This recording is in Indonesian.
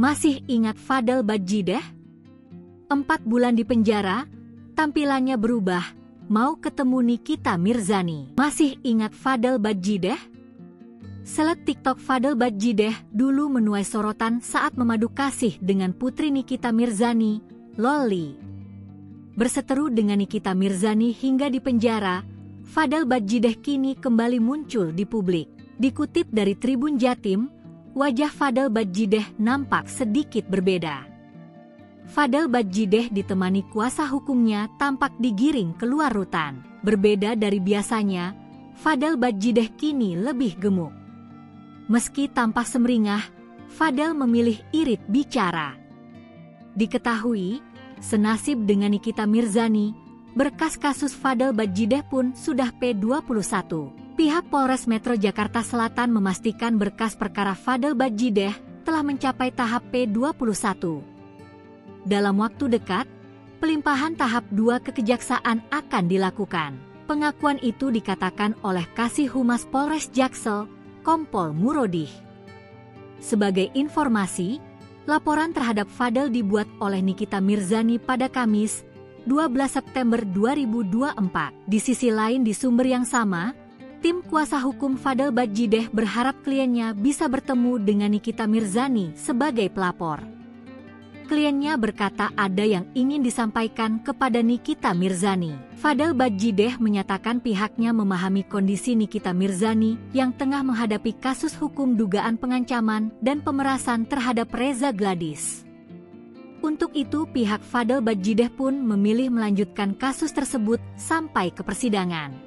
Masih ingat Fadel Badjideh? 4 bulan di penjara, tampilannya berubah, mau ketemu Nikita Mirzani. Masih ingat Fadel Badjideh? Seleb TikTok Fadel Badjideh dulu menuai sorotan saat memadu kasih dengan putri Nikita Mirzani, Loli. Berseteru dengan Nikita Mirzani hingga di penjara, Fadel Badjideh kini kembali muncul di publik. Dikutip dari Tribun Jatim, wajah Fadel Badjideh nampak sedikit berbeda. Fadel Badjideh ditemani kuasa hukumnya tampak digiring keluar rutan. Berbeda dari biasanya, Fadel Badjideh kini lebih gemuk. Meski tampak semeringah, Fadel memilih irit bicara. Diketahui, senasib dengan Nikita Mirzani, berkas kasus Fadel Badjideh pun sudah P21. Pihak Polres Metro Jakarta Selatan memastikan berkas perkara Fadel Badjideh telah mencapai tahap P21. Dalam waktu dekat, pelimpahan tahap 2 ke Kejaksaan akan dilakukan. Pengakuan itu dikatakan oleh Kasih Humas Polres Jaksel, Kompol Murodih. Sebagai informasi, laporan terhadap Fadel dibuat oleh Nikita Mirzani pada Kamis, 12 September 2024. Di sisi lain di sumber yang sama, tim kuasa hukum Fadel Badjideh berharap kliennya bisa bertemu dengan Nikita Mirzani sebagai pelapor. Kliennya berkata ada yang ingin disampaikan kepada Nikita Mirzani. Fadel Badjideh menyatakan pihaknya memahami kondisi Nikita Mirzani yang tengah menghadapi kasus hukum dugaan pengancaman dan pemerasan terhadap Reza Gladys. Untuk itu pihak Fadel Badjideh pun memilih melanjutkan kasus tersebut sampai ke persidangan.